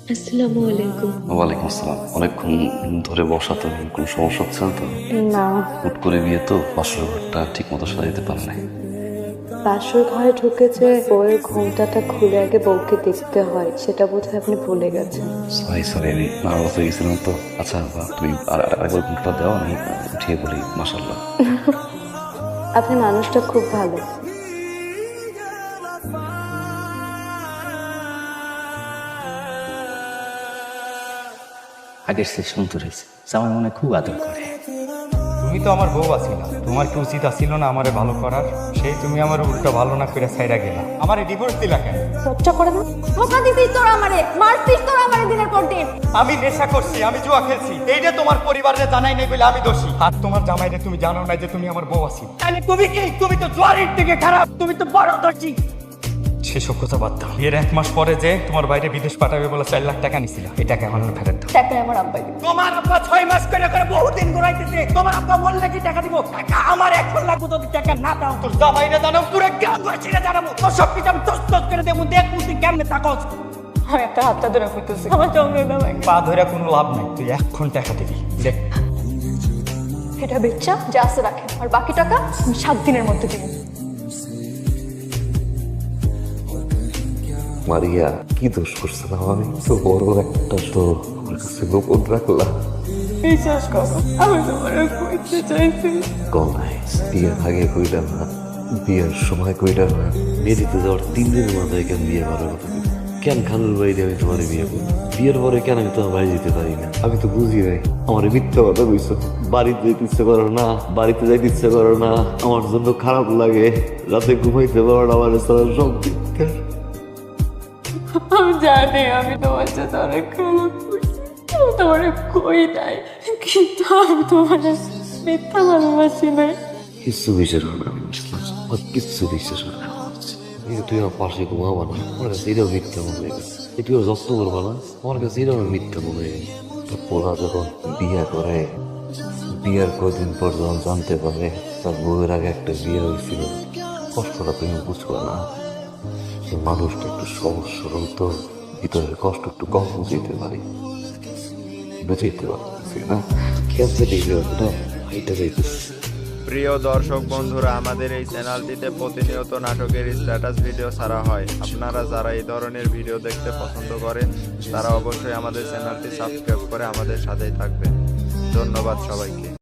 আসসালামু আলাইকুম। ওয়ালাইকুম আসসালাম। অনেকক্ষণ ধরে বসা, তো কোনো সমস্যা হচ্ছে না তো? না, হুট করে বিয়ে তো, বাসর ঘরটা ঠিক মতো সাজাইতে পারে নাই। বাসর ঘরে ঢুকেছে বউয়ের ঘোমটাটা খুলে আগে বউকে দেখতে হয়, সেটা বোধহয় আপনি ভুলে গেছেন। সরি সরি, আমি নার্ভাস হয়ে গেছিলাম তো। আচ্ছা তুমি আরেকবার ঘুমটা দাও, আমি উঠিয়ে বলি মাশাল্লাহ। আপনি মানুষটা খুব ভালো। আগের সে সুন্দর হয়েছে, আমার মনে খুব আদর করে। তুমি তো আমার বউ আছিলা, তোমার কি উচিত আসিল না আমারে ভালো করার? সেই তুমি আমার উল্টো ভালো না করে ছাইরা গেলা, আমারে ডিভোর্স দিলা কেন? লজ্জা করে না? ধোকা দিছিস তোরা আমারে, মারছিস তোরা আমারে দিনের পর দিন। আমি নেশা করছি, আমি জুয়া খেলছি, এইটা তোমার পরিবারে জানাই নাই বলে আমি দোষী। আর তোমার জামাইরে তুমি জানো না যে তুমি আমার বউ আছি। তাহলে তুমি কি? তুমি তো জোয়ারের থেকে খারাপ, তুমি তো বড় দোষী। সেসব কথা বাদ দাও। এর 1 মাস পরে যে তোমার বাইরে বিদেশ পাঠাবে বলে 4 লাখ টাকা নিছিল, এটাকে আমার ফেরত দাও। টাকা আমার আব্বাই দিবে। তোমার আব্বা 6 মাস করে বহুদিন ঘুরাইতেছে। তোমার আব্বা বললে কি টাকা দিব? টাকা আমার এখন লাগবে, যদি টাকা না দাও তোর জামাইরে জানাও, পুরো গ্রামবাসীরা জানাবো, তোর সব কিছু আমি তস করে দেবো। দেখ তুই কেমনে থাকস। আমি একটা হাতটা ধরে কইতেছি, আমার জঙ্গলে দাও। পা ধরে কোনো লাভ নাই, তুই এখন টাকা দিবি। দেখ এটা বেচা যা আছে রাখেন, আর বাকি টাকা আমি 7 দিনের মধ্যে দিব। মারিয়া, কি দোষ করছিলাম আমি? তো বড় একটা তো আমার কাছে গোপন রাখলাম। বিশ্বাস করো, আমি তোমার কইতে চাইছি। কলাই বিয়ের আগে কইলাম না, বিয়ের সময় কইলাম না, বিয়ে দিতে যাওয়ার 3 দিনের মাথায় কেন বিয়ে করার কথা কইলাম? কেন খালুর বাইরে আমি তোমার বিয়ে করি? বিয়ের পরে কেন আমি তোমার বাড়ি যেতে পারি না? আমি তো বুঝি নাই। আমার মিথ্যা কথা কইছো, বাড়িতে যেতে ইচ্ছে করো না, বাড়িতে যাইতে ইচ্ছে করো না, আমার জন্য খারাপ লাগে, রাতে ঘুমাইতে পারো না, আমার সারা সব মিথ্যা। আমি জানি আমি তোমার সাথে অনেক খারাপ করছি, আমি তোমার কই নাই, কিন্তু আমি তোমার মিথ্যা ভালোবাসি নাই। কিচ্ছু বিশ্বাস হবে না, আমি বুঝলাম। আমার কিচ্ছু বিশ্বাস হবে না। কিন্তু তুই আমার পাশে ঘুমাবা না, আমার কাছে এটাও মিথ্যা মনে হয়। এটিও যত্ন করবা না, আমার কাছে এটাও মিথ্যা মনে হয়। তোর পোলা যখন বিয়ে করে, বিয়ের কয়দিন পর যখন জানতে পারে তার বউয়ের আগে একটা বিয়ে হয়েছিল, কষ্টটা তুমি বুঝবা না। সে মানুষটা একটু সহজ সরল, তো ভিতরের কষ্ট একটু কম বুঝাইতে পারি, বুঝাইতে পারতেছি না। ক্যান্সার এটা যাইতেছে। প্রিয় দর্শক বন্ধুরা, আমাদের এই চ্যানেলটিতে প্রতিনিয়ত নাটকের স্ট্যাটাস ভিডিও ছাড়া হয়। আপনারা যারা এই ধরনের ভিডিও দেখতে পছন্দ করেন তারা অবশ্যই আমাদের চ্যানেলটি সাবস্ক্রাইব করে আমাদের সাথেই থাকবেন। ধন্যবাদ সবাইকে।